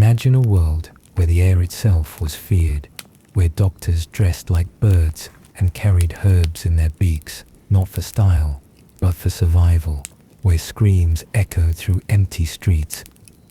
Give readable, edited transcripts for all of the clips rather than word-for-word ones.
Imagine a world where the air itself was feared, where doctors dressed like birds and carried herbs in their beaks, not for style, but for survival, where screams echoed through empty streets,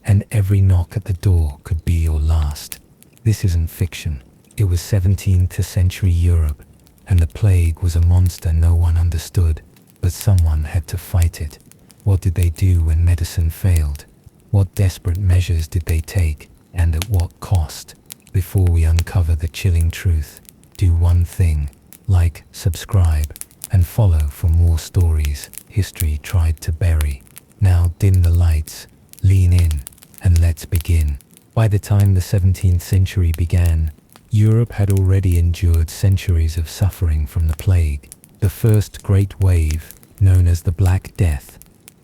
and every knock at the door could be your last. This isn't fiction. It was 17th century Europe, and the plague was a monster no one understood, but someone had to fight it. What did they do when medicine failed? What desperate measures did they take, and at what cost? Before we uncover the chilling truth, do one thing: like, subscribe, and follow for more stories history tried to bury. Now dim the lights, lean in, and let's begin. By the time the 17th century began, Europe had already endured centuries of suffering from the plague. The first great wave, known as the Black Death,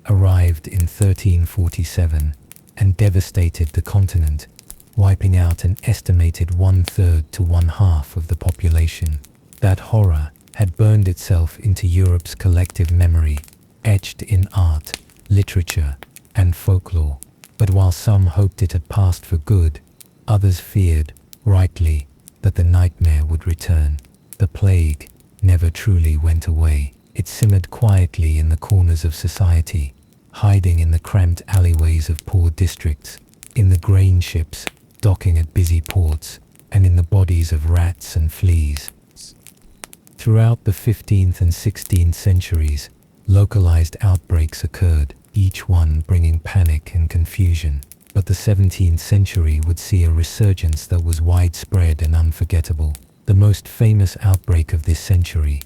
arrived in 1347 and devastated the continent, wiping out an estimated 1/3 to 1/2 of the population. That horror had burned itself into Europe's collective memory, etched in art, literature, and folklore. But while some hoped it had passed for good, others feared, rightly, that the nightmare would return. The plague never truly went away. It simmered quietly in the corners of society, hiding in the cramped alleyways of poor districts, in the grain ships docking at busy ports, and in the bodies of rats and fleas. Throughout the 15th and 16th centuries, localized outbreaks occurred, each one bringing panic and confusion. But the 17th century would see a resurgence that was widespread and unforgettable. The most famous outbreak of this century,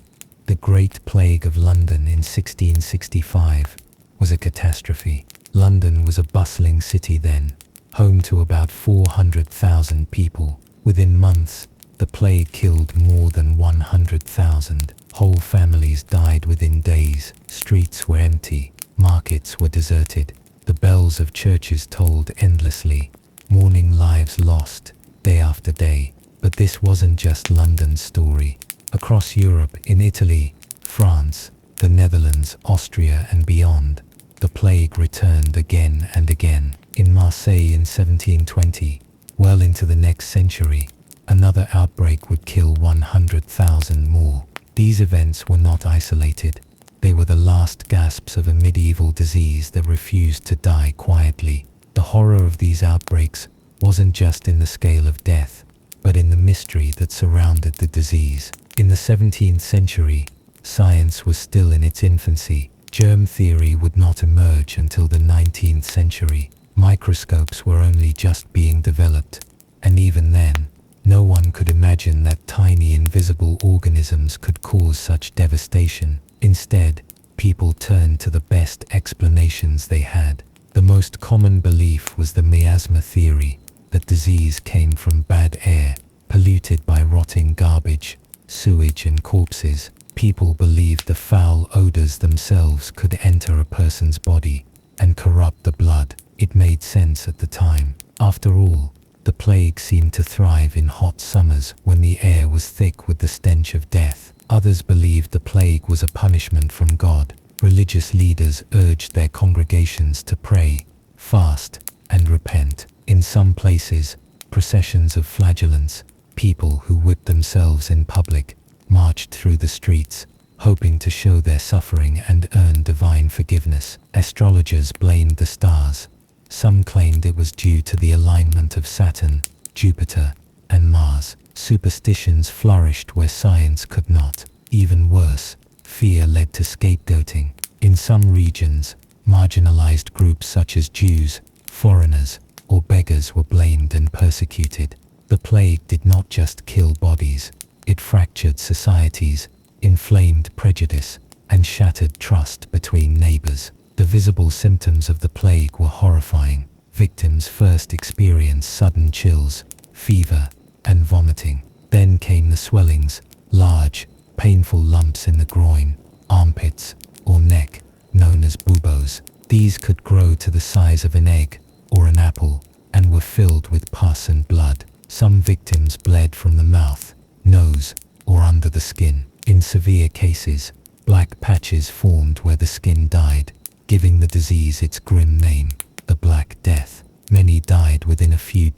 the Great Plague of London in 1665, was a catastrophe. London was a bustling city then, home to about 400,000 people. Within months, the plague killed more than 100,000. Whole families died within days. Streets were empty. Markets were deserted. The bells of churches tolled endlessly. Mourning lives lost, day after day. But this wasn't just London's story. Across Europe, in Italy, France, the Netherlands, Austria, and beyond, the plague returned again and again. In Marseille in 1720, well into the next century, another outbreak would kill 100,000 more. These events were not isolated. They were the last gasps of a medieval disease that refused to die quietly. The horror of these outbreaks wasn't just in the scale of death, but in the mystery that surrounded the disease. In the 17th century, science was still in its infancy. Germ theory would not emerge until the 19th century. Microscopes were only just being developed, and even then, no one could imagine that tiny invisible organisms could cause such devastation. Instead, people turned to the best explanations they had. The most common belief was the miasma theory, that disease came from bad air, polluted by rotting garbage, sewage, and corpses. People believed the foul odors themselves could enter a person's body and corrupt the blood. It made sense at the time. After all, the plague seemed to thrive in hot summers when the air was thick with the stench of death. Others believed the plague was a punishment from God. Religious leaders urged their congregations to pray, fast, and repent. In some places, processions of flagellants, people who whipped themselves in public, marched through the streets, hoping to show their suffering and earn divine forgiveness. Astrologers blamed the stars. Some claimed it was due to the alignment of Saturn, Jupiter, and Mars. Superstitions flourished where science could not. Even worse, fear led to scapegoating. In some regions, marginalized groups such as Jews, foreigners, or beggars were blamed and persecuted. The plague did not just kill bodies, it fractured societies, inflamed prejudice, and shattered trust between neighbors. The visible symptoms of the plague were horrifying. Victims first experienced sudden chills, fever, and vomiting. Then came the swellings, large, painful lumps in the groin, armpits, or neck, known as buboes. These could grow to the size of an egg or an apple and were filled with pus and blood. Some victims bled from the mouth, nose, or under the skin. In severe cases, black patches formed where the skin died, giving the disease its grim name, the Black Death. Many died within a few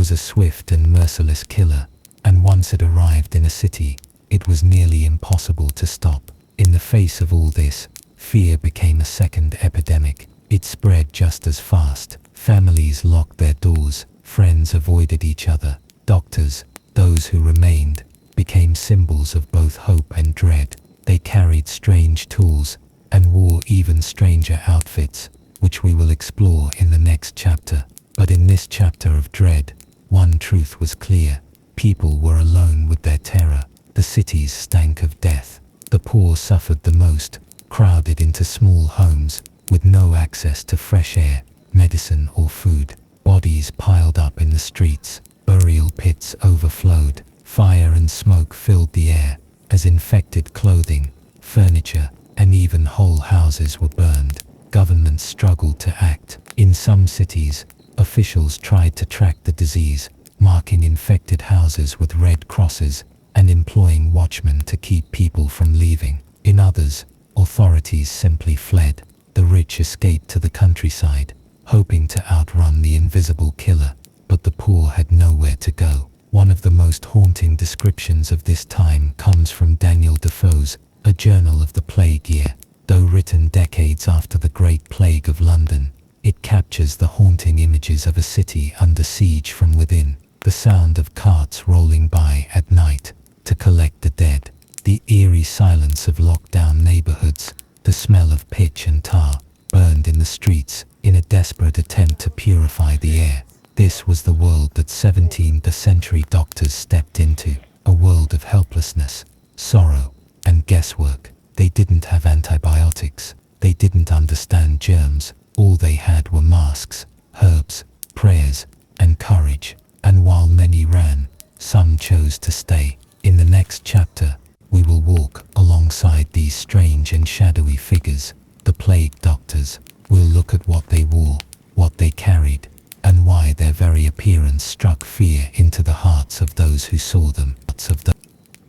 was a swift and merciless killer, and once it arrived in a city, it was nearly impossible to stop. In the face of all this, fear became a second epidemic. It spread just as fast. Families locked their doors, friends avoided each other. Doctors, those who remained, became symbols of both hope and dread. They carried strange tools and wore even stranger outfits, which we will explore in the next chapter. But in this chapter of dread, one truth was clear. People were alone with their terror. The cities stank of death. The poor suffered the most, crowded into small homes, with no access to fresh air, medicine or food. Bodies piled up in the streets. Burial pits overflowed. Fire and smoke filled the air, as infected clothing, furniture, and even whole houses were burned. Governments struggled to act. In some cities, officials tried to track the disease, marking infected houses with red crosses and employing watchmen to keep people from leaving. In others, authorities simply fled. The rich escaped to the countryside, hoping to outrun the invisible killer, but the poor had nowhere to go. One of the most haunting descriptions of this time comes from Daniel Defoe's A Journal of the Plague Year. Though written decades after the Great Plague of London, it captures the haunting images of a city under siege from within. The sound of carts rolling by at night to collect the dead, the eerie silence of locked-down neighborhoods, the smell of pitch and tar burned in the streets in a desperate attempt to purify the air. This was the world that 17th century doctors stepped into, a world of helplessness, sorrow, and guesswork. They didn't have antibiotics, they didn't understand germs. All they had were masks, herbs, prayers, and courage. And while many ran, some chose to stay. In the next chapter, we will walk alongside these strange and shadowy figures, the plague doctors. We'll look at what they wore, what they carried, and why their very appearance struck fear into the hearts of those who saw them.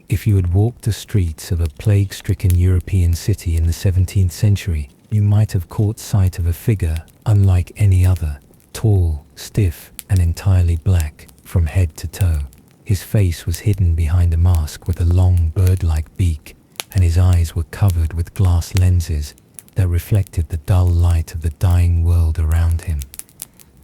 If you had walked the streets of a plague-stricken European city in the 17th century, you might have caught sight of a figure unlike any other, tall, stiff, and entirely black from head to toe. His face was hidden behind a mask with a long bird-like beak, and his eyes were covered with glass lenses that reflected the dull light of the dying world around him.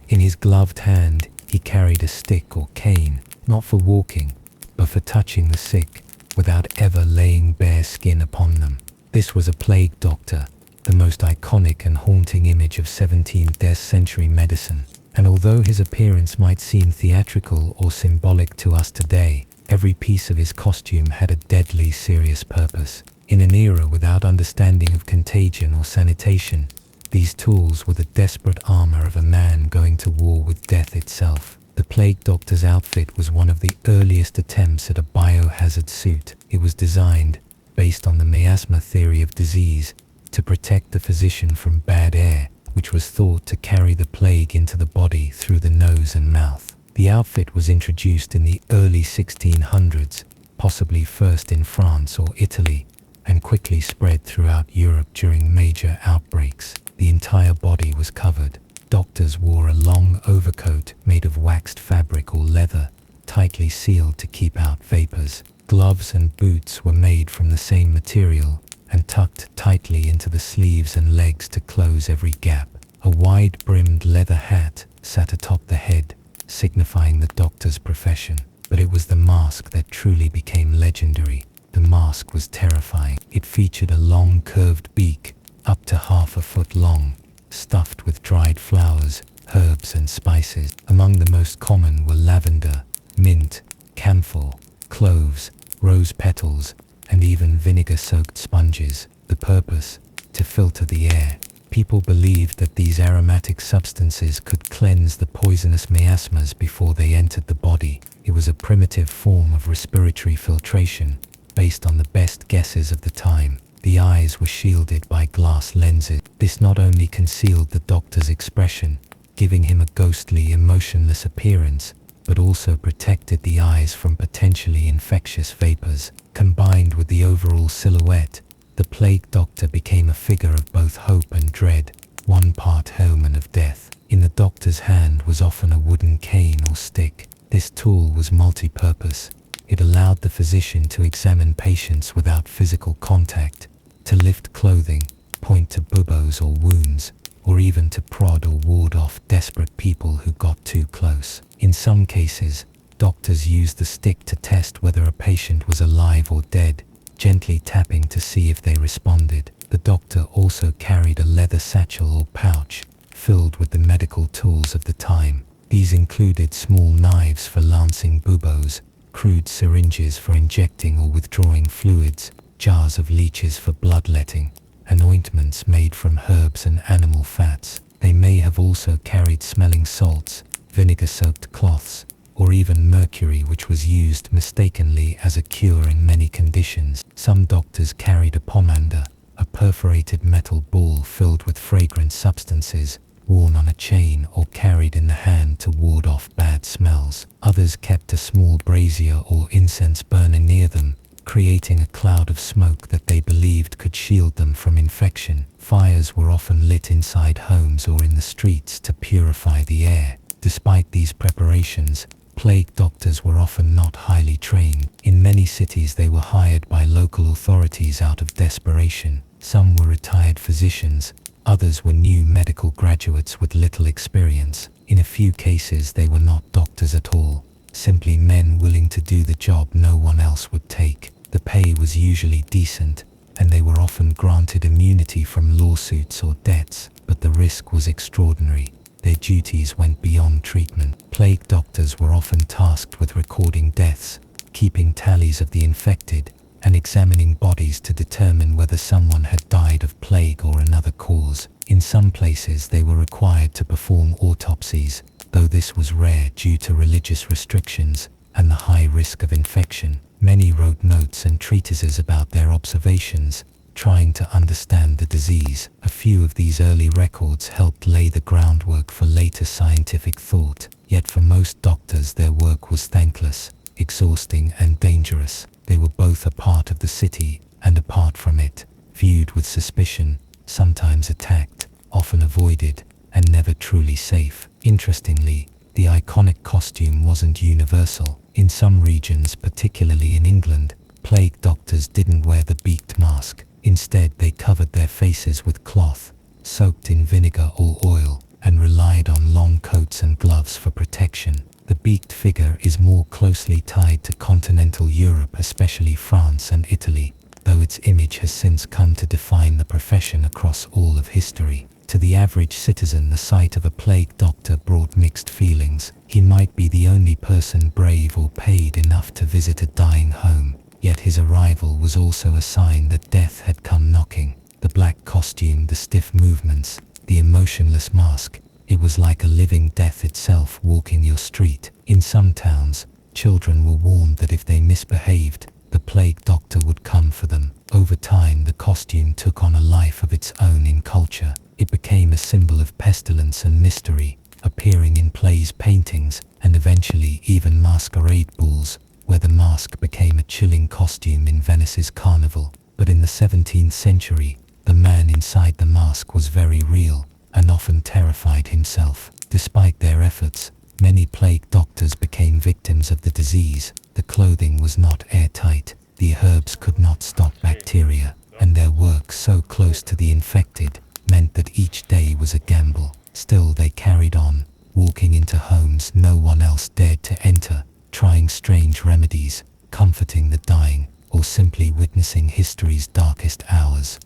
In his gloved hand, he carried a stick or cane, not for walking, but for touching the sick, without ever laying bare skin upon them. This was a plague doctor, the most iconic and haunting image of 17th century medicine. And although his appearance might seem theatrical or symbolic to us today, every piece of his costume had a deadly serious purpose. In an era without understanding of contagion or sanitation, these tools were the desperate armor of a man going to war with death itself. The plague doctor's outfit was one of the earliest attempts at a biohazard suit. It was designed, based on the miasma theory of disease, to protect the physician from bad air, which was thought to carry the plague into the body through the nose and mouth. The outfit was introduced in the early 1600s, possibly first in France or Italy, and quickly spread throughout Europe during major outbreaks. The entire body was covered. Doctors wore a long overcoat made of waxed fabric or leather, tightly sealed to keep out vapors. Gloves and boots were made from the same material and tucked tightly into the sleeves and legs to close every gap. A wide-brimmed leather hat sat atop the head, signifying the doctor's profession. But it was the mask that truly became legendary. The mask was terrifying. It featured a long curved beak, up to half a foot long, stuffed with dried flowers, herbs and spices. Among the most common were lavender, mint, camphor, cloves, rose petals, and even vinegar-soaked sponges. The purpose? To filter the air. People believed that these aromatic substances could cleanse the poisonous miasmas before they entered the body. It was a primitive form of respiratory filtration, based on the best guesses of the time. The eyes were shielded by glass lenses. This not only concealed the doctor's expression, giving him a ghostly, emotionless appearance, but also protected the eyes from potentially infectious vapors. Combined with the overall silhouette, the plague doctor became a figure of both hope and dread, one part omen of death. In the doctor's hand was often a wooden cane or stick, This tool was multi-purpose. It allowed the physician to examine patients without physical contact, to lift clothing, point to buboes or wounds, or even to prod or ward off desperate people who got too close. In some cases, doctors used the stick to test whether a patient was alive or dead, gently tapping to see if they responded. The doctor also carried a leather satchel or pouch, filled with the medical tools of the time. These included small knives for lancing buboes, crude syringes for injecting or withdrawing fluids, jars of leeches for bloodletting, and ointments made from herbs and animal fats. They may have also carried smelling salts, vinegar-soaked cloths, or even mercury, which was used mistakenly as a cure in many conditions. Some doctors carried a pomander, a perforated metal ball filled with fragrant substances, worn on a chain or carried in the hand to ward off bad smells. Others kept a small brazier or incense burner near them, creating a cloud of smoke that they believed could shield them from infection. Fires were often lit inside homes or in the streets to purify the air. Despite these preparations, plague doctors were often not highly trained. In many cities they were hired by local authorities out of desperation. Some were retired physicians, others were new medical graduates with little experience. In a few cases they were not doctors at all, simply men willing to do the job no one else would take. The pay was usually decent, and they were often granted immunity from lawsuits or debts, but the risk was extraordinary. Their duties went beyond treatment. Plague doctors were often tasked with recording deaths, keeping tallies of the infected, and examining bodies to determine whether someone had died of plague or another cause. In some places they were required to perform autopsies, though this was rare due to religious restrictions and the high risk of infection. Many wrote notes and treatises about their observations, trying to understand the disease. A few of these early records helped lay the groundwork for later scientific thought, yet for most doctors their work was thankless, exhausting and dangerous. They were both a part of the city and apart from it, viewed with suspicion, sometimes attacked, often avoided, and never truly safe. Interestingly, the iconic costume wasn't universal. In some regions, particularly in England, plague doctors didn't wear the beaked mask. Instead, they covered their faces with cloth, soaked in vinegar or oil, and relied on long coats and gloves for protection. The beaked figure is more closely tied to continental Europe, especially France and Italy, though its image has since come to define the profession across all of history. To the average citizen, the sight of a plague doctor brought mixed feelings. He might be the only person brave or paid enough to visit a dying home, yet his arrival was also a sign that death had come knocking. The black costume, the stiff movements, the emotionless mask, it was like a living death itself walking your street. In some towns, children were warned that if they misbehaved, the plague doctor would come for them. Over time, the costume took on a life of its own in culture. It became a symbol of pestilence and mystery, appearing in plays, paintings, and eventually even masquerade balls, where the mask became a chilling costume in Venice's carnival. But in the 17th century, the man inside the mask was very real, and often terrified himself. Despite their efforts, many plague doctors became victims of the disease. The clothing was not airtight, the herbs could not stop bacteria, and their work so close to the infected meant that each day was a gamble. Still they carried on, walking into homes no one else dared to enter, trying strange remedies, comforting the dying, or simply witnessing history's darkest hours.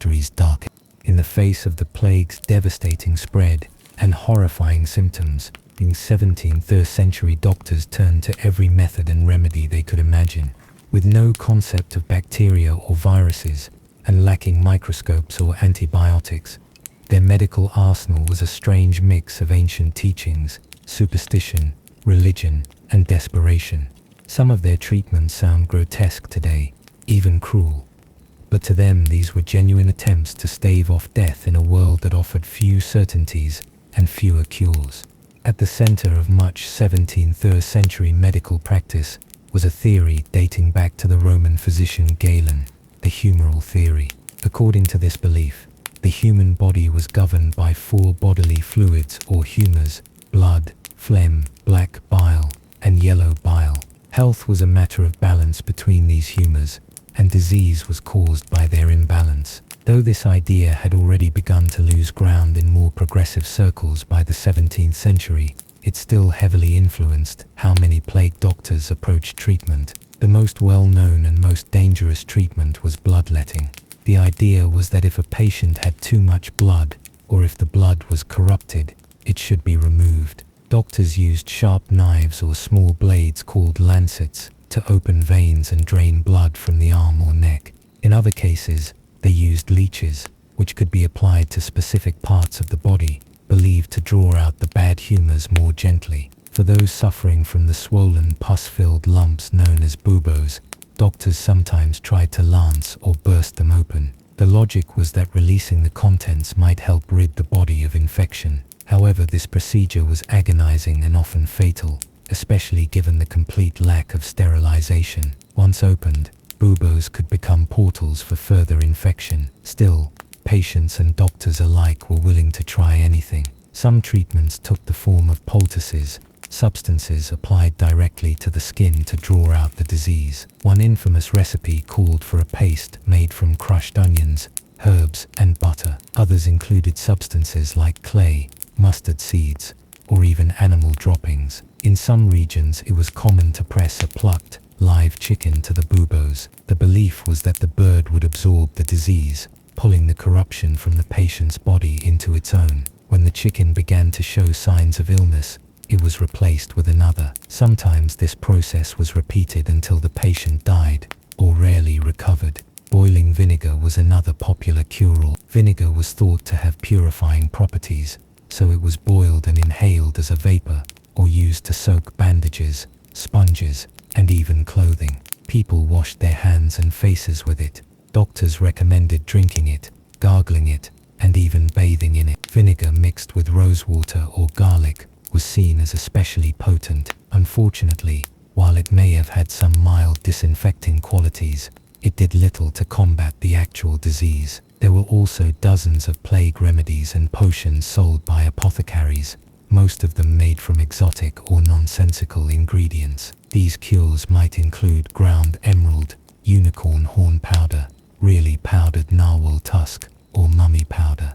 In the face of the plague's devastating spread and horrifying symptoms, the 17th century doctors turned to every method and remedy they could imagine. With no concept of bacteria or viruses, and lacking microscopes or antibiotics, their medical arsenal was a strange mix of ancient teachings, superstition, religion, and desperation. Some of their treatments sound grotesque today, even cruel. But to them these were genuine attempts to stave off death in a world that offered few certainties and fewer cures. At the center of much 17th century medical practice was a theory dating back to the Roman physician Galen, the humoral theory. According to this belief, the human body was governed by 4 bodily fluids or humors: blood, phlegm, black bile, and yellow bile. Health was a matter of balance between these humors, and disease was caused by their imbalance. Though this idea had already begun to lose ground in more progressive circles by the 17th century, it still heavily influenced how many plague doctors approached treatment. The most well-known and most dangerous treatment was bloodletting. The idea was that if a patient had too much blood, or if the blood was corrupted, it should be removed. Doctors used sharp knives or small blades called lancets to open veins and drain blood from the arm or neck. In other cases, they used leeches, which could be applied to specific parts of the body, believed to draw out the bad humors more gently. For those suffering from the swollen, pus-filled lumps known as buboes, doctors sometimes tried to lance or burst them open. The logic was that releasing the contents might help rid the body of infection. However, this procedure was agonizing and often fatal, especially given the complete lack of sterilization. Once opened, buboes could become portals for further infection. Still, patients and doctors alike were willing to try anything. Some treatments took the form of poultices, substances applied directly to the skin to draw out the disease. One infamous recipe called for a paste made from crushed onions, herbs, and butter. Others included substances like clay, mustard seeds, or even animal droppings. In some regions, it was common to press a plucked, live chicken to the buboes. The belief was that the bird would absorb the disease, pulling the corruption from the patient's body into its own. When the chicken began to show signs of illness, it was replaced with another. Sometimes this process was repeated until the patient died, or rarely recovered. Boiling vinegar was another popular cure-all. Vinegar was thought to have purifying properties, so it was boiled and inhaled as a vapor, or used to soak bandages, sponges, and even clothing. People washed their hands and faces with it. Doctors recommended drinking it, gargling it, and even bathing in it. Vinegar mixed with rosewater or garlic was seen as especially potent. Unfortunately, while it may have had some mild disinfecting qualities, it did little to combat the actual disease. There were also dozens of plague remedies and potions sold by apothecaries, most of them made from exotic or nonsensical ingredients. These cures might include ground emerald, unicorn horn powder, really powdered narwhal tusk, or mummy powder.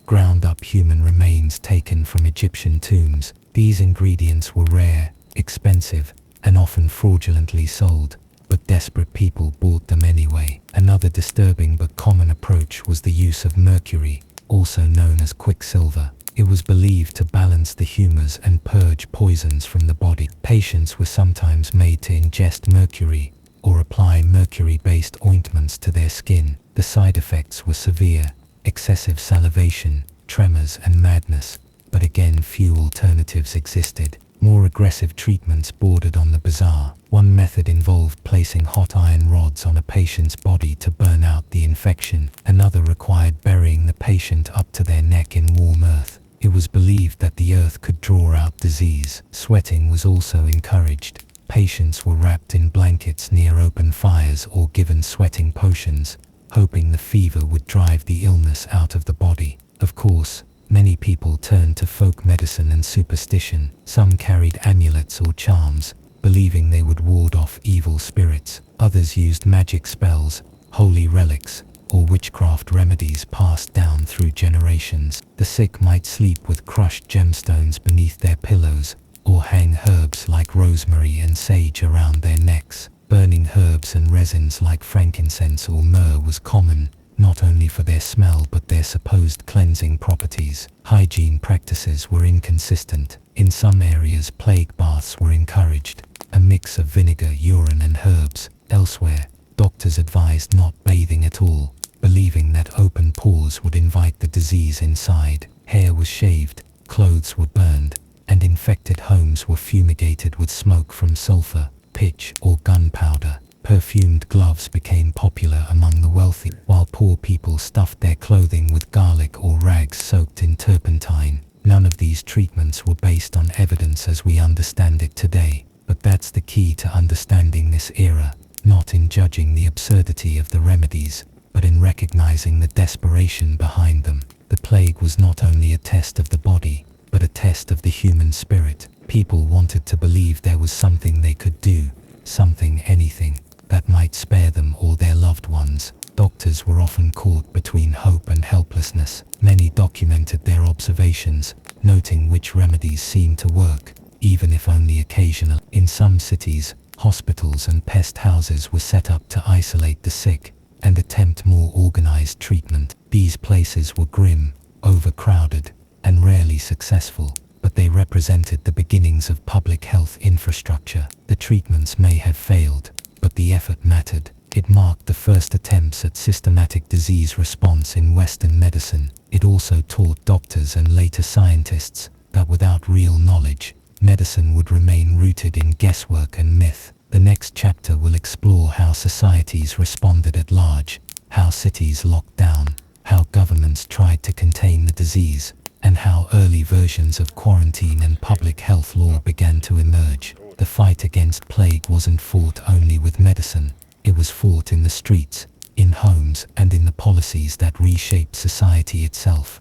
Ground up human remains taken from Egyptian tombs. These ingredients were rare, expensive, and often fraudulently sold, but desperate people bought them anyway. Another disturbing but common approach was the use of mercury, also known as quicksilver. It was believed to balance the humors and purge poisons from the body. Patients were sometimes made to ingest mercury, or apply mercury-based ointments to their skin. The side effects were severe: excessive salivation, tremors, and madness, but again few alternatives existed. More aggressive treatments bordered on the bizarre. One method involved placing hot iron rods on a patient's body to burn out the infection. Another required burying the patient up to their neck in warm earth. It was believed that the earth could draw out disease. Sweating was also encouraged. Patients were wrapped in blankets near open fires or given sweating potions, hoping the fever would drive the illness out of the body. Of course, many people turned to folk medicine and superstition. Some carried amulets or charms, believing they would ward off evil spirits. Others used magic spells, holy relics, or witchcraft remedies passed down through generations. The sick might sleep with crushed gemstones beneath their pillows, or hang herbs like rosemary and sage around their necks. Burning herbs and resins like frankincense or myrrh was common, not only for their smell but their supposed cleansing properties. Hygiene practices were inconsistent. In some areas, plague baths were encouraged, a mix of vinegar, urine, and herbs. Elsewhere, doctors advised not bathing at all, believing that open pores would invite the disease inside. Hair was shaved, clothes were burned, and infected homes were fumigated with smoke from sulfur, pitch, or gunpowder. Perfumed gloves became popular among the wealthy, while poor people stuffed their clothing with garlic or rags soaked in turpentine. None of these treatments were based on evidence as we understand it today, but that's the key to understanding this era, not in judging the absurdity of the remedies, but in recognizing the desperation behind them. The plague was not only a test of the body, but a test of the human spirit. People People wanted to believe there was something they could do, something, anything, that might spare them or their loved ones. Doctors were often caught between hope and helplessness. Many documented their observations, noting which remedies seemed to work, even if only occasional. In some cities, hospitals and pest houses were set up to isolate the sick and attempt more organized treatment. These places were grim, overcrowded, and rarely successful, but they represented the beginnings of public health infrastructure. The treatments may have failed, but the effort mattered. It marked the first attempts at systematic disease response in Western medicine. It also taught doctors and later scientists that without real knowledge, medicine would remain rooted in guesswork and myth. The next chapter will explore how societies responded at large, how cities locked down, how governments tried to contain the disease, and how early versions of quarantine and public health law began to emerge. The fight against plague wasn't fought only with medicine. It was fought in the streets, in homes, and in the policies that reshaped society itself.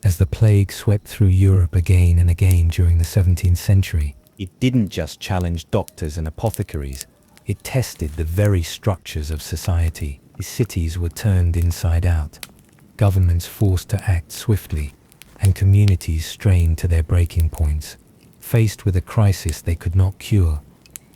As the plague swept through Europe again and again during the 17th century, it didn't just challenge doctors and apothecaries, it tested the very structures of society. Cities were turned inside out, governments forced to act swiftly, and communities strained to their breaking points. Faced with a crisis they could not cure,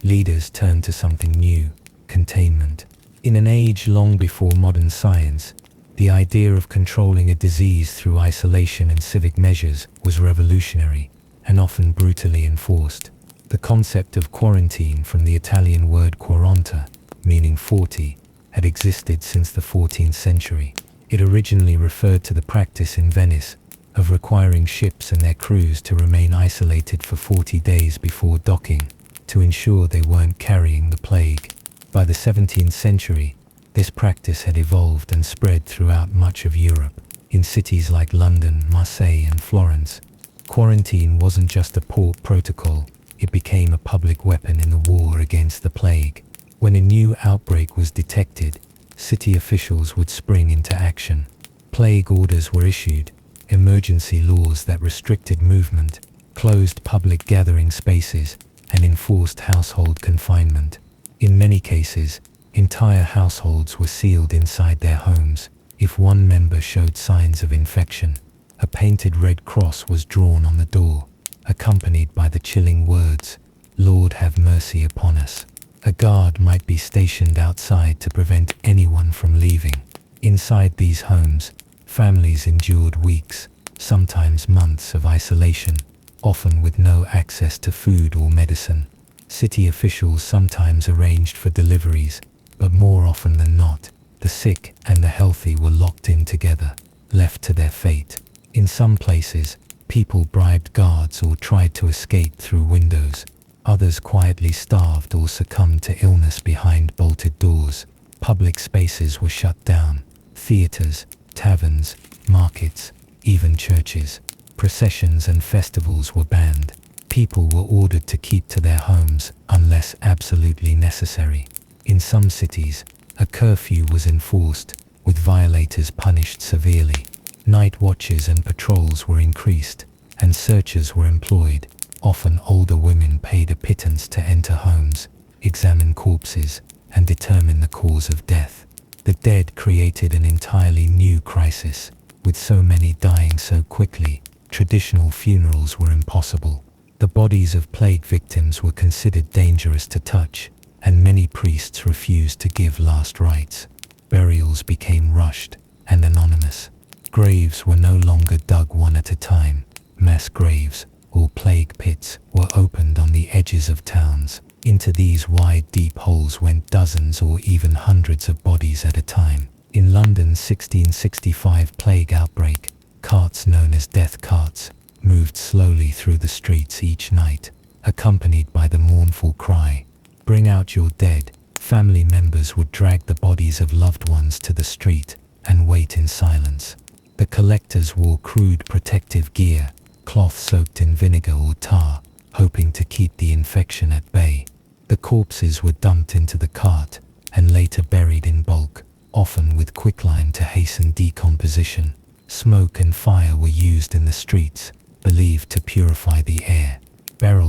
leaders turned to something new: containment. In an age long before modern science, the idea of controlling a disease through isolation and civic measures was revolutionary and often brutally enforced. The concept of quarantine, from the Italian word quaranta, meaning 40, had existed since the 14th century. It originally referred to the practice in Venice of requiring ships and their crews to remain isolated for 40 days before docking to ensure they weren't carrying the plague. By the 17th century, this practice had evolved and spread throughout much of Europe. In cities like London, Marseille, and Florence, quarantine wasn't just a port protocol, it became a public weapon in the war against the plague. When a new outbreak was detected, city officials would spring into action. Plague orders were issued, emergency laws that restricted movement, closed public gathering spaces, and enforced household confinement. In many cases, entire households were sealed inside their homes. If one member showed signs of infection, a painted red cross was drawn on the door, accompanied by the chilling words, "Lord, have mercy upon us." A guard might be stationed outside to prevent anyone from leaving. Inside these homes, families endured weeks, sometimes months of isolation, often with no access to food or medicine. City officials sometimes arranged for deliveries, but more often than not, the sick and the healthy were locked in together, left to their fate. In some places, people bribed guards or tried to escape through windows. Others quietly starved or succumbed to illness behind bolted doors. Public spaces were shut down: theaters, taverns, markets, even churches. Processions and festivals were banned. People were ordered to keep to their homes unless absolutely necessary. In some cities, a curfew was enforced, with violators punished severely. Night watches and patrols were increased, and searchers were employed. Often older women paid a pittance to enter homes, examine corpses, and determine the cause of death. The dead created an entirely new crisis. With so many dying so quickly, traditional funerals were impossible. The bodies of plague victims were considered dangerous to touch, and many priests refused to give last rites. Burials became rushed and anonymous. Graves were no longer dug one at a time. Mass graves, or plague pits, were opened on the edges of towns. Into these wide, deep holes went dozens or even hundreds of bodies at a time. In London's 1665 plague outbreak, carts known as death carts moved slowly through the streets each night, accompanied by the mournful cry, "Bring out your dead." Family members would drag the bodies of loved ones to the street and wait in silence. The collectors wore crude protective gear, cloth soaked in vinegar or tar, hoping to keep the infection at bay. The corpses were dumped into the cart and later buried in bulk, often with quicklime to hasten decomposition. Smoke and fire were used in the streets, believed to purify the air.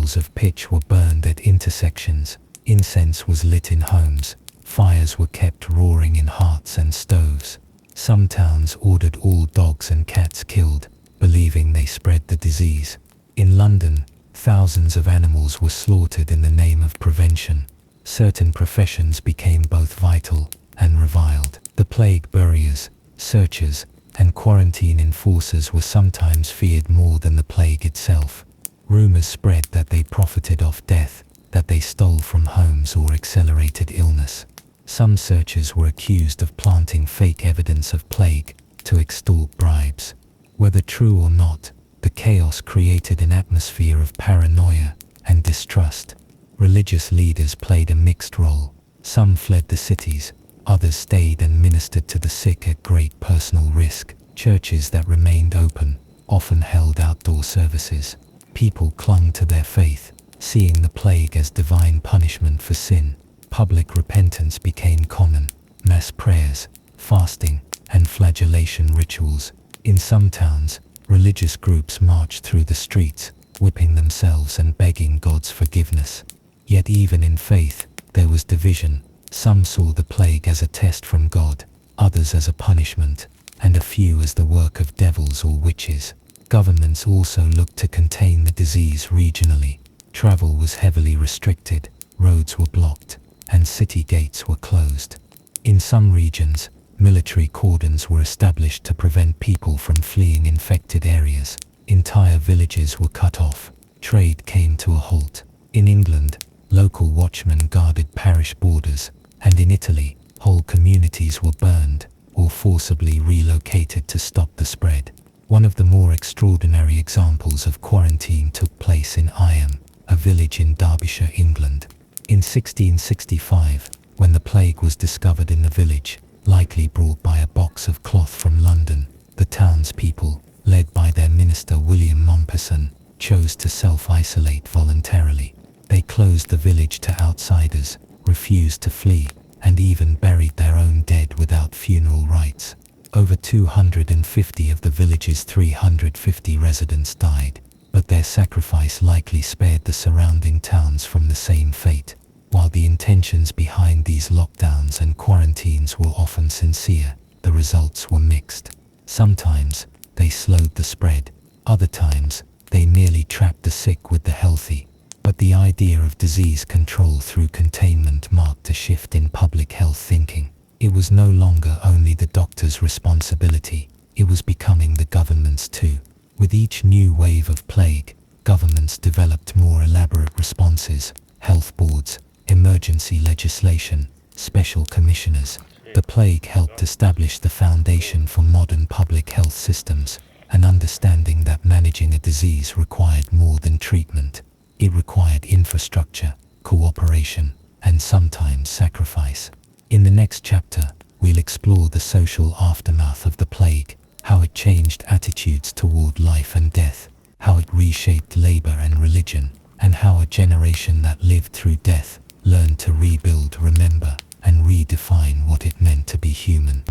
barrels of pitch were burned at intersections, incense was lit in homes, fires were kept roaring in hearths and stoves. Some towns ordered all dogs and cats killed, believing they spread the disease. In London, thousands of animals were slaughtered in the name of prevention. Certain professions became both vital and reviled. The plague buriers, searchers, and quarantine enforcers were sometimes feared more than the plague itself. Rumors spread that they profited off death, that they stole from homes or accelerated illness. Some searchers were accused of planting fake evidence of plague to extort bribes. Whether true or not, the chaos created an atmosphere of paranoia and distrust. Religious leaders played a mixed role. Some fled the cities, others stayed and ministered to the sick at great personal risk. Churches that remained open often held outdoor services. People clung to their faith, seeing the plague as divine punishment for sin. Public repentance became common. Mass prayers, fasting, and flagellation rituals. In some towns, religious groups marched through the streets, whipping themselves and begging God's forgiveness. Yet even in faith, there was division. Some saw the plague as a test from God, others as a punishment, and a few as the work of devils or witches. Governments also looked to contain the disease regionally. Travel was heavily restricted, roads were blocked, and city gates were closed. In some regions, military cordons were established to prevent people from fleeing infected areas. Entire villages were cut off. Trade came to a halt. In England, local watchmen guarded parish borders, and in Italy, whole communities were burned or forcibly relocated to stop the spread. One of the more extraordinary examples of quarantine took place in Eyam, a village in Derbyshire, England. In 1665, when the plague was discovered in the village, likely brought by a box of cloth from London, the townspeople, led by their minister William Mompesson, chose to self-isolate voluntarily. They closed the village to outsiders, refused to flee, and even buried their own dead without funeral rites. Over 250 of the village's 350 residents died, but their sacrifice likely spared the surrounding towns from the same fate. While the intentions behind these lockdowns and quarantines were often sincere, the results were mixed. Sometimes, they slowed the spread. Other times, they merely trapped the sick with the healthy. But the idea of disease control through containment marked a shift in public health thinking. It was no longer only the doctor's responsibility, it was becoming the government's too. With each new wave of plague, governments developed more elaborate responses, health boards, emergency legislation, special commissioners. The plague helped establish the foundation for modern public health systems, an understanding that managing a disease required more than treatment. It required infrastructure, cooperation, and sometimes sacrifice. In the next chapter, we'll explore the social aftermath of the plague, how it changed attitudes toward life and death, how it reshaped labor and religion, and how a generation that lived through death learned to rebuild, remember, and redefine what it meant to be human.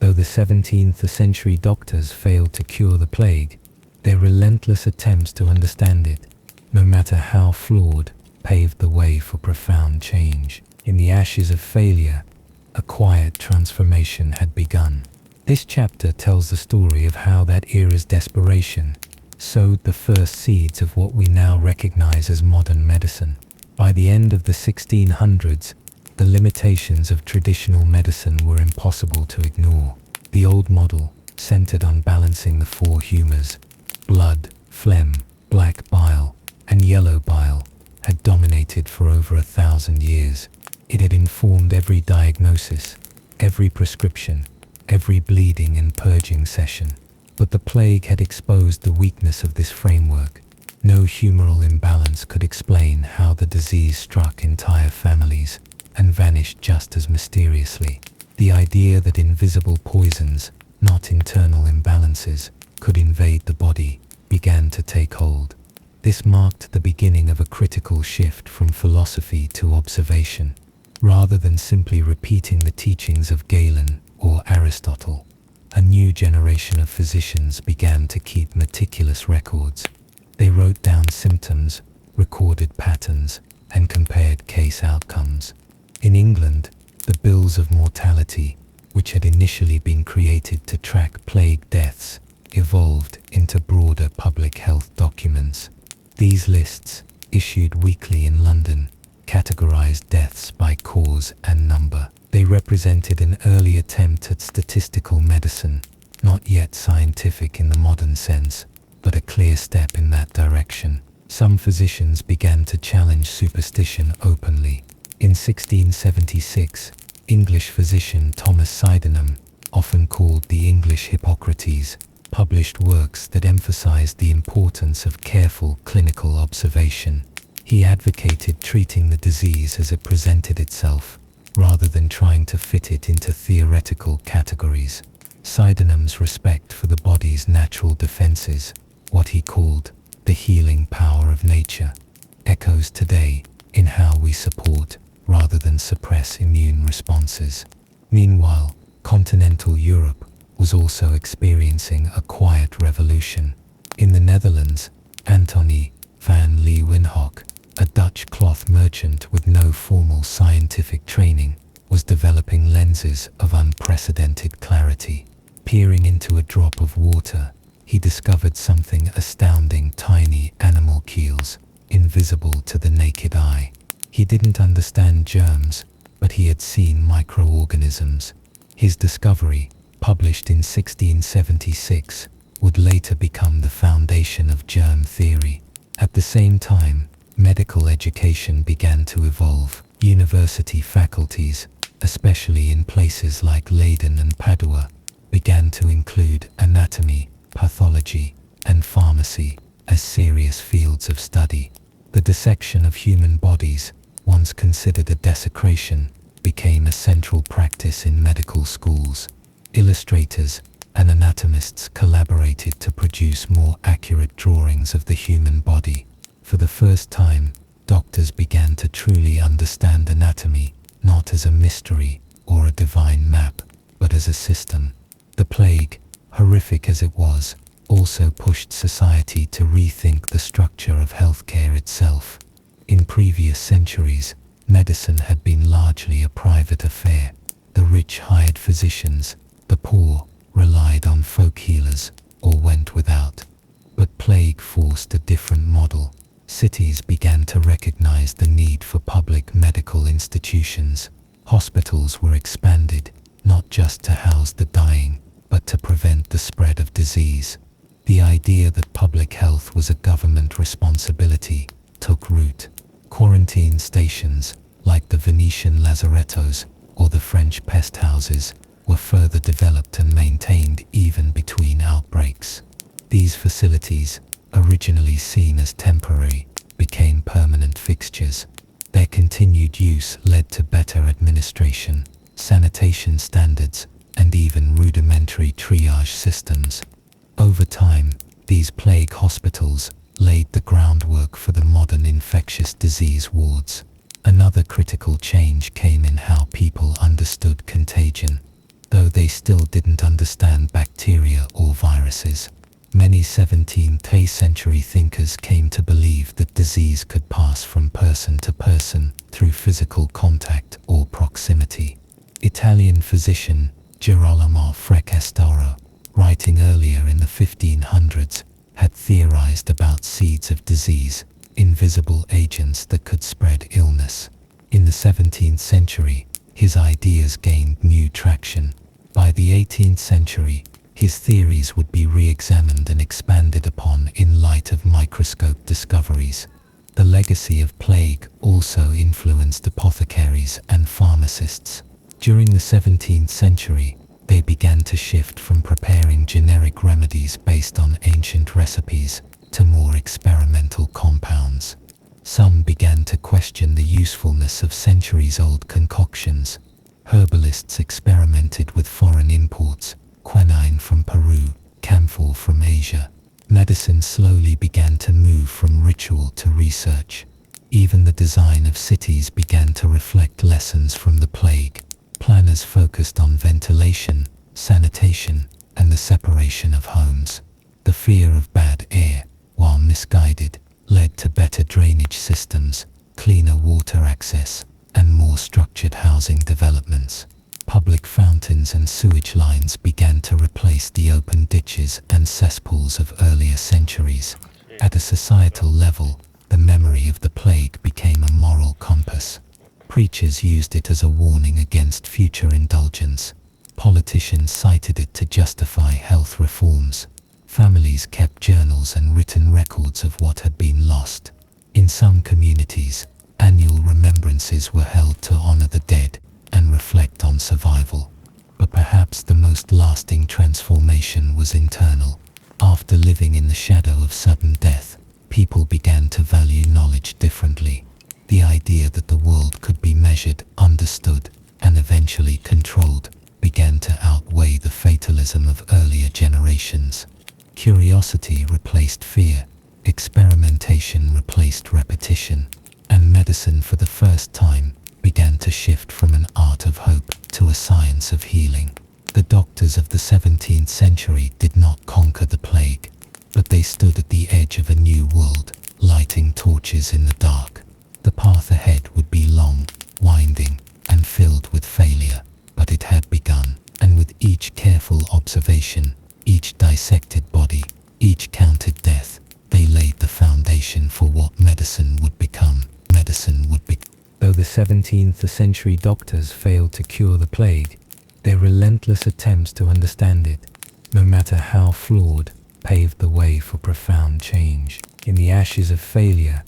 Though the 17th century doctors failed to cure the plague, their relentless attempts to understand it, no matter how flawed, paved the way for profound change. In the ashes of failure, a quiet transformation had begun. This chapter tells the story of how that era's desperation sowed the first seeds of what we now recognize as modern medicine. By the end of the 1600s, the limitations of traditional medicine were impossible to ignore. The old model, centered on balancing the four humors, blood, phlegm, black bile, and yellow bile, had dominated for over 1,000 years. It had informed every diagnosis, every prescription, every bleeding and purging session. But the plague had exposed the weakness of this framework. No humoral imbalance could explain how the disease struck entire families and vanished just as mysteriously. The idea that invisible poisons, not internal imbalances, could invade the body began to take hold. This marked the beginning of a critical shift from philosophy to observation. Rather than simply repeating the teachings of Galen or Aristotle, a new generation of physicians began to keep meticulous records. They wrote down symptoms, medicines and compared case outcomes. In England, the bills of mortality, which had initially been created to track plague deaths, evolved into broader public health documents. These lists, issued weekly in London, categorized deaths by cause and number. They represented an early attempt at statistical medicine, not yet scientific in the modern sense, but a clear step in that direction. Some physicians began to challenge superstition openly. In 1676, English physician Thomas Sydenham, often called the English Hippocrates, published works that emphasized the importance of careful clinical observation. He advocated treating the disease as it presented itself, rather than trying to fit it into theoretical categories. Sydenham's respect for the body's natural defenses, what he called the healing power of nature, echoes today in how we support rather than suppress immune responses. Meanwhile, continental Europe was also experiencing a quiet revolution. In the Netherlands, Antony van Leeuwenhoek, a Dutch cloth merchant with no formal scientific training, was developing lenses of unprecedented clarity. Peering into a drop of water, he discovered something astounding: tiny animal keels, invisible to the naked eye. He didn't understand germs, but he had seen microorganisms. His discovery, published in 1676, would later become the foundation of germ theory. At the same time, medical education began to evolve. University faculties, especially in places like Leiden and Padua, began to include anatomy, pathology, and pharmacy as serious fields of study. The dissection of human bodies, once considered a desecration, became a central practice in medical schools. Illustrators and anatomists collaborated to produce more accurate drawings of the human body. For the first time, doctors began to truly understand anatomy, not as a mystery or a divine map, but as a system. The plague, horrific as it was, also pushed society to rethink the structure of healthcare itself. In previous centuries, medicine had been largely a private affair. The rich hired physicians, the poor relied on folk healers or went without. But plague forced a different model. Cities began to recognize the need for public medical institutions. Hospitals were expanded, not just to house the dying, but to prevent the spread of disease. The idea that public health was a government responsibility took root. Quarantine stations, like the Venetian lazarettos or the French pest houses, were further developed and maintained even between outbreaks. These facilities, originally seen as temporary, became permanent fixtures. Their continued use led to better administration, sanitation standards, and even rudimentary triage systems. Over time, these plague hospitals laid the groundwork for the modern infectious disease wards. Another critical change came in how people understood contagion. Though they still didn't understand bacteria or viruses, many 17th century thinkers came to believe that disease could pass from person to person through physical contact or proximity. Italian physician Girolamo Fracastoro, writing earlier in the 1500s, had theorized about seeds of disease, invisible agents that could spread illness. In the 17th century, his ideas gained new traction. By the 18th century, his theories would be re-examined and expanded upon in light of microscope discoveries. The legacy of plague also influenced apothecaries and pharmacists. During the 17th century, they began to shift from preparing generic remedies based on ancient recipes to more experimental compounds. Some began to question the usefulness of centuries-old concoctions. Herbalists experimented with foreign imports, quinine from Peru, camphor from Asia. Medicine slowly began to move from ritual to research. Even the design of cities began to reflect lessons from the plague. Planners focused on ventilation, sanitation, and the separation of homes. The fear of bad air, while misguided, led to better drainage systems, cleaner water access, and more structured housing developments. Public fountains and sewage lines began to replace the open ditches and cesspools of earlier centuries. At a societal level, the memory of the plague became a moral compass. Preachers used it as a warning against future indulgence. Politicians cited it to justify health reforms. Families kept journals and written records of what had been lost. In some communities, annual remembrances were held to honor the dead and reflect on survival. But perhaps the most lasting transformation was internal. After living in the shadow of sudden death, people began to value knowledge differently. The idea that the world could be measured, understood, and eventually controlled began to outweigh the fatalism of earlier generations. Curiosity replaced fear, experimentation replaced repetition, and medicine for the first time began to shift from an art of hope to a science of healing. The doctors of the 17th century did not conquer the plague, but they stood at the edge of a new world, lighting torches in the dark. The path ahead would be long, winding, and filled with failure, but it had begun, and with each careful observation, each dissected body, each counted death, they laid the foundation for what medicine would become. Though the 17th century doctors failed to cure the plague, their relentless attempts to understand it, no matter how flawed, paved the way for profound change. In the ashes of failure,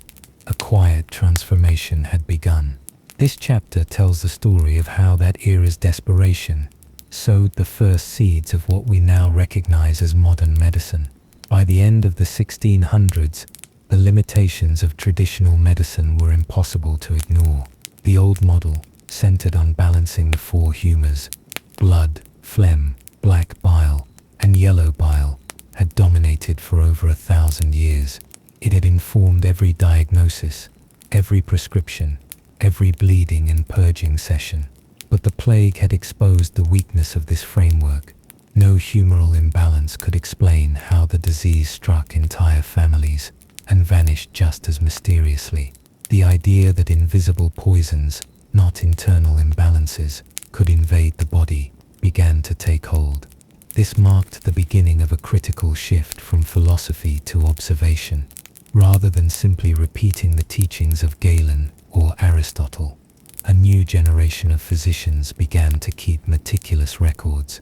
a quiet transformation had begun. This chapter tells the story of how that era's desperation sowed the first seeds of what we now recognize as modern medicine. By the end of the 1600s, the limitations of traditional medicine were impossible to ignore. The old model, centered on balancing the four humors, blood, phlegm, black bile, and yellow bile, had dominated for over 1,000 years. It had informed every diagnosis, every prescription, every bleeding and purging session. But the plague had exposed the weakness of this framework. No humoral imbalance could explain how the disease struck entire families and vanished just as mysteriously. The idea that invisible poisons, not internal imbalances, could invade the body began to take hold. This marked the beginning of a critical shift from philosophy to observation. Rather than simply repeating the teachings of Galen or Aristotle, a new generation of physicians began to keep meticulous records.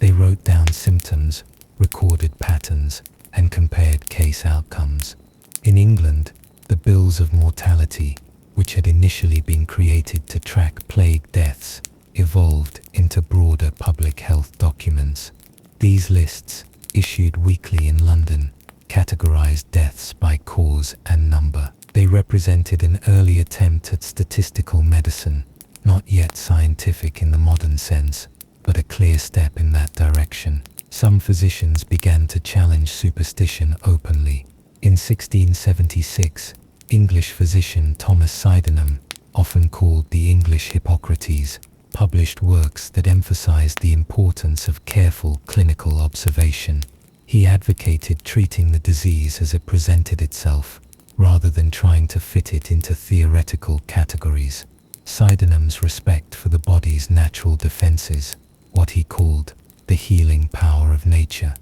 They wrote down symptoms, recorded patterns, and compared case outcomes. In England, the bills of mortality, which had initially been created to track plague deaths, evolved into broader public health documents. These lists, issued weekly in London, categorized deaths by cause and number. They represented an early attempt at statistical medicine, not yet scientific in the modern sense, but a clear step in that direction. Some physicians began to challenge superstition openly. In 1676, English physician Thomas Sydenham, often called the English Hippocrates, published works that emphasized the importance of careful clinical observation. He advocated treating the disease as it presented itself, rather than trying to fit it into theoretical categories. Sydenham's respect for the body's natural defenses, what he called the healing power of nature,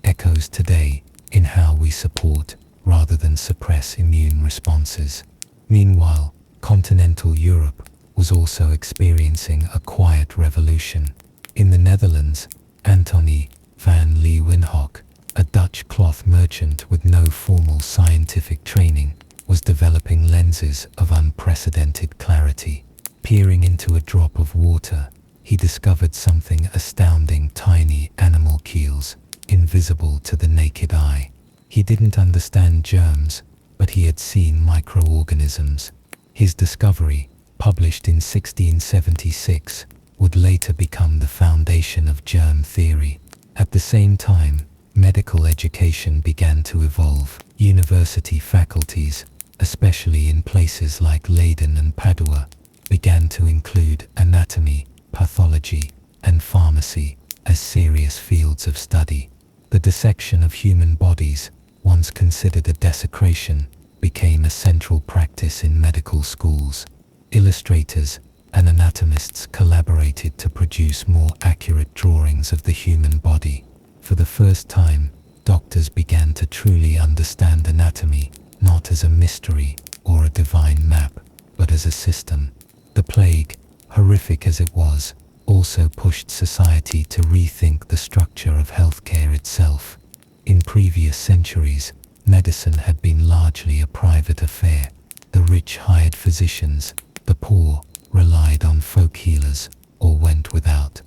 echoes today in how we support rather than suppress immune responses. Meanwhile, continental Europe was also experiencing a quiet revolution. In the Netherlands, Antony van Leeuwenhoek, a Dutch cloth merchant with no formal scientific training, was developing lenses of unprecedented clarity. Peering into a drop of water, he discovered something astounding: tiny animal keels, invisible to the naked eye. He didn't understand germs, but he had seen microorganisms. His discovery, published in 1676, would later become the foundation of germ theory. At the same time, medical education began to evolve. University faculties, especially in places like Leiden and Padua, began to include anatomy, pathology, and pharmacy as serious fields of study. The dissection of human bodies, once considered a desecration, became a central practice in medical schools. Illustrators and anatomists collaborated to produce more accurate drawings of the human body. For the first time, doctors began to truly understand anatomy, not as a mystery or a divine map, but as a system. The plague, horrific as it was, also pushed society to rethink the structure of healthcare itself. In previous centuries, medicine had been largely a private affair. The rich hired physicians, the poor relied on folk healers or went without.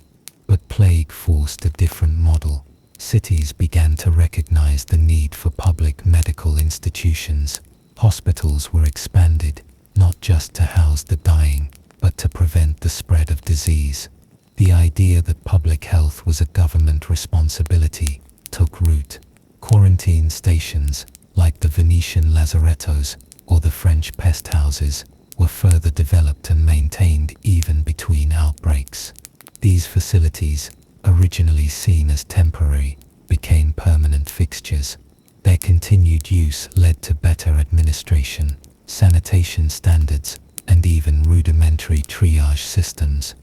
But plague forced a different model. Cities began to recognize the need for public medical institutions. Hospitals were expanded, not just to house the dying, but to prevent the spread of disease. The idea that public health was a government responsibility took root. Quarantine stations, like the Venetian lazarettos or the French pest houses, were further developed and maintained even between outbreaks. These facilities, originally seen as temporary, became permanent fixtures. Their continued use led to better administration, sanitation standards, and even rudimentary triage systems.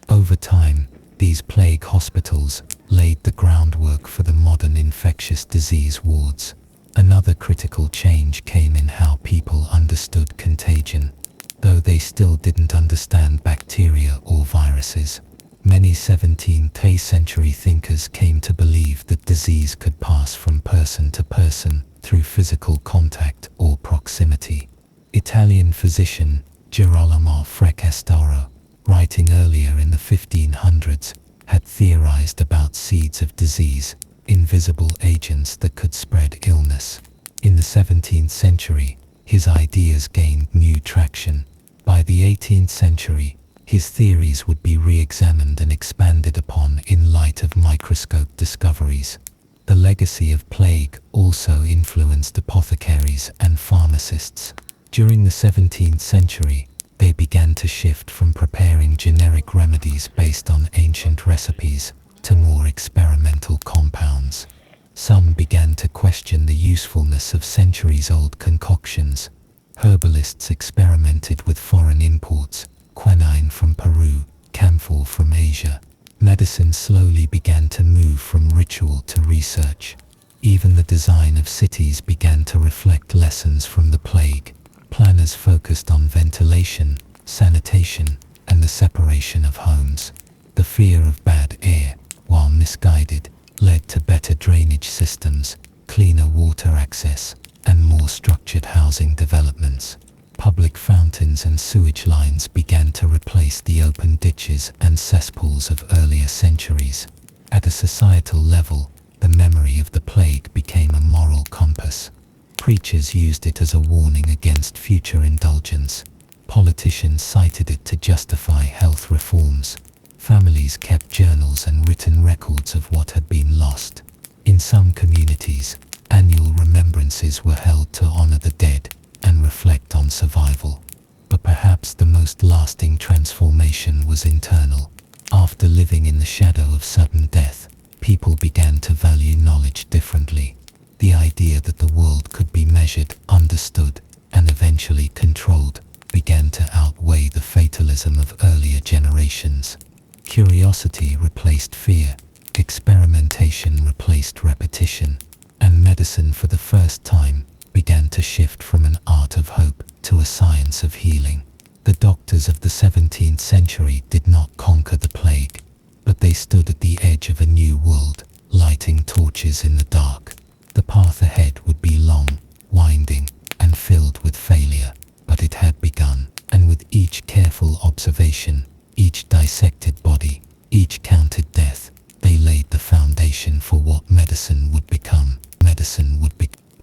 Over time, these plague hospitals laid the groundwork for the modern infectious disease wards. Another critical change came in how people understood contagion. Though they still didn't understand bacteria or viruses, many 17th century thinkers came to believe that disease could pass from person to person through physical contact or proximity. Italian physician Girolamo Fracastoro, writing earlier in the 1500s, had theorized about seeds of disease, invisible agents that could spread illness. In the 17th century, his ideas gained new traction. By the 18th century, his theories would be re-examined and expanded upon in light of microscope discoveries. The legacy of plague also influenced apothecaries and pharmacists. During the 17th century, they began to shift from preparing generic remedies based on ancient recipes to more experimental compounds. Some began to question the usefulness of centuries-old concoctions. Herbalists experimented with foreign imports, quinine from Peru, camphor from Asia. Medicine slowly began to move from ritual to research. Even the design of cities began to reflect lessons from the plague. Planners focused on ventilation, sanitation, and the separation of homes. The fear of bad air, while misguided, led to better drainage systems, cleaner water access, and more structured housing developments. Public fountains and sewage lines began to replace the open ditches and cesspools of earlier centuries. At a societal level, the memory of the plague became a moral compass. Preachers used it as a warning against future indulgence. Politicians cited it to justify health reforms. Families kept journals and written records of what had been lost. In some communities, annual remembrances were held to honor the dead and reflect on survival. But perhaps the most lasting transformation was internal. After living in the shadow of sudden death, people began to value knowledge differently. The idea that the world could be measured, understood, and eventually controlled began to outweigh the fatalism of earlier generations. Curiosity replaced fear, experimentation replaced repetition, and medicine for the first time began to shift from an art of hope to a science of healing. The doctors of the 17th century did not conquer the plague, but they stood at the edge of a new world, lighting torches in the dark. The path ahead would be long, winding, and filled with failure, but it had begun, and with each careful observation, each dissected body, each counted death, they laid the foundation for what medicine would become.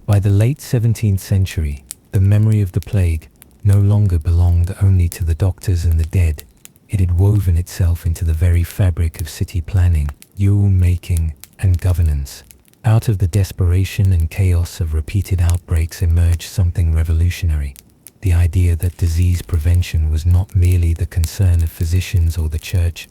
By the late 17th century, the memory of the plague no longer belonged only to the doctors and the dead. It had woven itself into the very fabric of city planning, rule-making, and governance. Out of the desperation and chaos of repeated outbreaks emerged something revolutionary. The idea that disease prevention was not merely the concern of physicians or the church,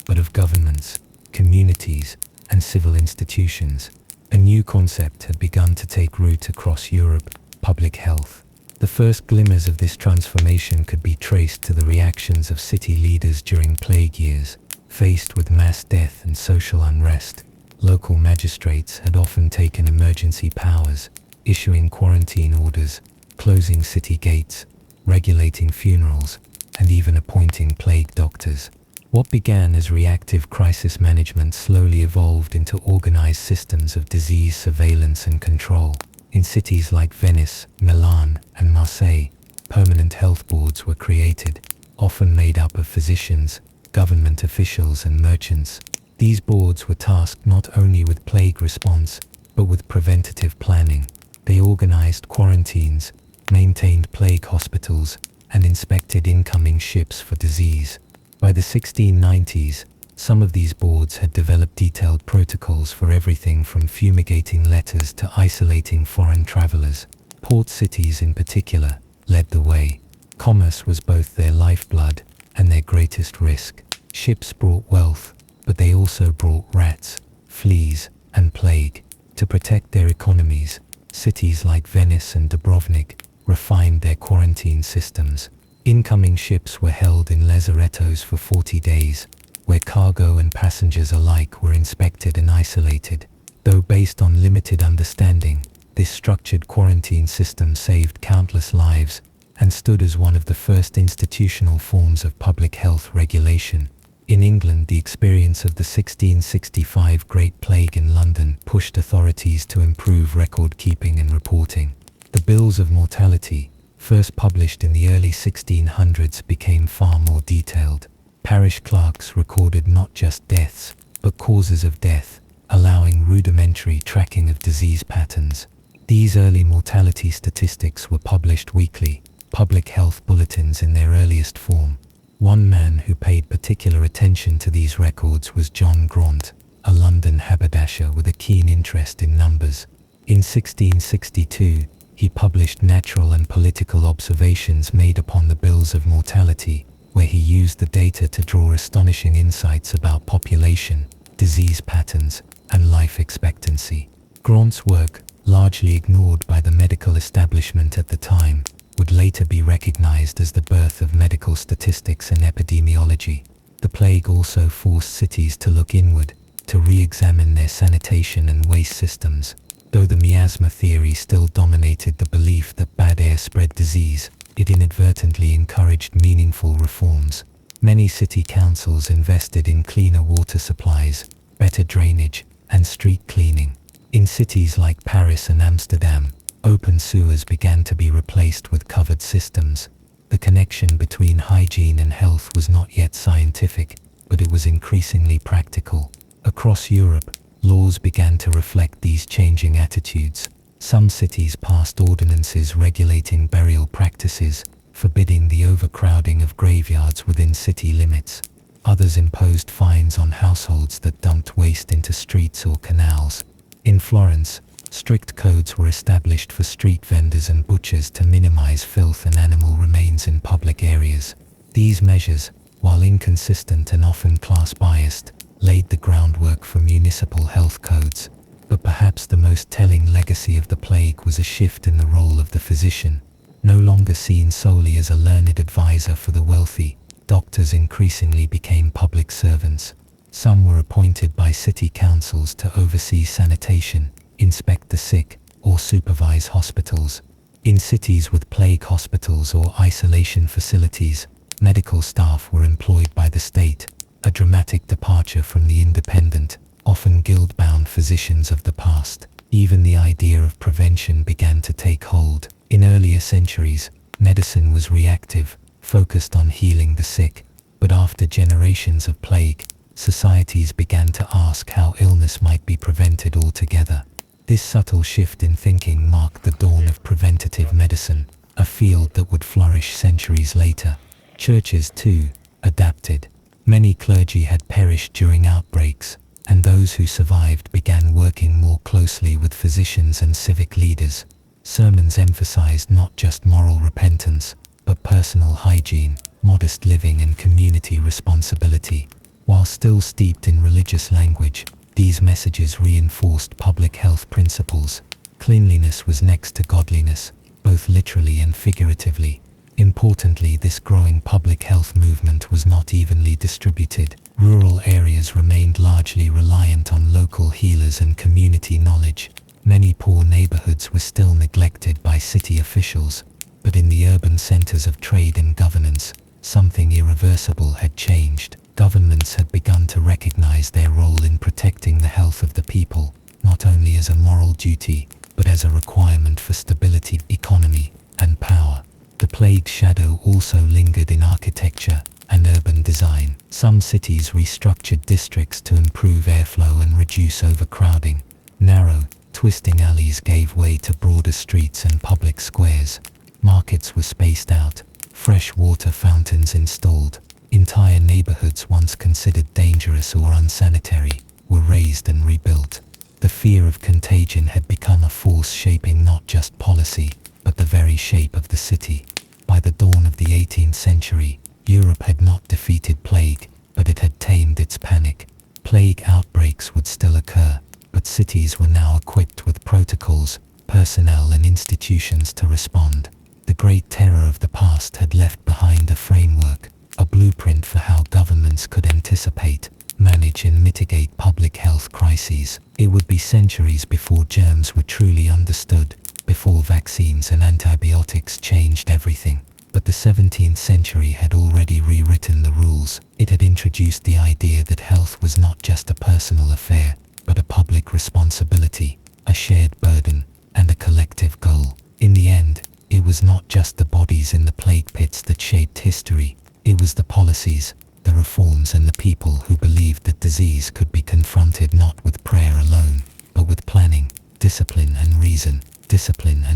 but of governments, communities, and civil institutions. A new concept had begun to take root across Europe: public health. The first glimmers of this transformation could be traced to the reactions of city leaders during plague years. Faced with mass death and social unrest, local magistrates had often taken emergency powers, issuing quarantine orders, closing city gates, regulating funerals, and even appointing plague doctors. What began as reactive crisis management slowly evolved into organized systems of disease surveillance and control. In cities like Venice, Milan, and Marseille, permanent health boards were created, often made up of physicians, government officials, and merchants. These boards were tasked not only with plague response, but with preventative planning. They organized quarantines, maintained plague hospitals, and inspected incoming ships for disease. By the 1690s, some of these boards had developed detailed protocols for everything from fumigating letters to isolating foreign travelers. Port cities in particular led the way. Commerce was both their lifeblood and their greatest risk. Ships brought wealth, but they also brought rats, fleas, and plague. To protect their economies, cities like Venice and Dubrovnik refined their quarantine systems. Incoming ships were held in lazarettos for 40 days, where cargo and passengers alike were inspected and isolated. Though based on limited understanding, this structured quarantine system saved countless lives and stood as one of the first institutional forms of public health regulation. In England, the experience of the 1665 Great Plague in London pushed authorities to improve record-keeping and reporting. The Bills of Mortality, first published in the early 1600s, became far more detailed. Parish clerks recorded not just deaths, but causes of death, allowing rudimentary tracking of disease patterns. These early mortality statistics were published weekly, public health bulletins in their earliest form. One man who paid particular attention to these records was John Graunt, a London haberdasher with a keen interest in numbers. In 1662, he published natural and political observations made upon the Bills of Mortality, where he used the data to draw astonishing insights about population, disease patterns, and life expectancy. Graunt's work, largely ignored by the medical establishment at the time, would later be recognized as the birth of medical statistics and epidemiology. The plague also forced cities to look inward, to re-examine their sanitation and waste systems. Though the miasma theory still dominated the belief that bad air spread disease, it inadvertently encouraged meaningful reforms. Many city councils invested in cleaner water supplies, better drainage, and street cleaning. In cities like Paris and Amsterdam, open sewers began to be replaced with covered systems. The connection between hygiene and health was not yet scientific, but it was increasingly practical. Across Europe, laws began to reflect these changing attitudes. Some cities passed ordinances regulating burial practices, forbidding the overcrowding of graveyards within city limits. Others imposed fines on households that dumped waste into streets or canals. In Florence, strict codes were established for street vendors and butchers to minimize filth and animal remains in public areas. These measures, while inconsistent and often class-biased, laid the groundwork for municipal health codes. But perhaps the most telling legacy of the plague was a shift in the role of the physician. No longer seen solely as a learned advisor for the wealthy, doctors increasingly became public servants. Some were appointed by city councils to oversee sanitation, inspect the sick, or supervise hospitals. In cities with plague hospitals or isolation facilities, medical staff were employed by the state, a dramatic departure from the independent, often guild-bound physicians of the past. Even the idea of prevention began to take hold. In earlier centuries, medicine was reactive, focused on healing the sick, but after generations of plague, societies began to ask how illness might be prevented altogether. This subtle shift in thinking marked the dawn of preventative medicine, a field that would flourish centuries later. Churches, too, adapted. Many clergy had perished during outbreaks, and those who survived began working more closely with physicians and civic leaders. Sermons emphasized not just moral repentance, but personal hygiene, modest living, and community responsibility. While still steeped in religious language, these messages reinforced public health principles. Cleanliness was next to godliness, both literally and figuratively. Importantly, this growing public health movement was not evenly distributed. Rural areas remained largely reliant on local healers and community knowledge. Many poor neighborhoods were still neglected by city officials, but in the urban centers of trade and governance, something irreversible had changed. Governments had begun to recognize their role in protecting the health of the people, not only as a moral duty, but as a requirement for stability, economy, and power. The plague shadow also lingered in architecture and urban design. Some cities restructured districts to improve airflow and reduce overcrowding. Narrow, twisting alleys gave way to broader streets and public squares. Markets were spaced out, fresh water fountains installed. Entire neighborhoods once considered dangerous or unsanitary were razed and rebuilt. The fear of contagion had become a force shaping not just policy, but the very shape of the city. By the dawn of the 18th century, Europe had not defeated plague, but it had tamed its panic. Plague outbreaks would still occur, but cities were now equipped with protocols, personnel and institutions to respond. The Great Terror of the past had left behind a framework, a blueprint for how governments could anticipate, manage and mitigate public health crises. It would be centuries before germs were truly understood, before vaccines and antibiotics changed everything. But the 17th century had already rewritten the rules. It had introduced the idea that health was not just a personal affair, but a public responsibility, a shared burden, and a collective goal. In the end, it was not just the bodies in the plague pits that shaped history. It was the policies, the reforms and the people who believed that disease could be confronted not with prayer alone, but with planning, discipline and reason. Discipline and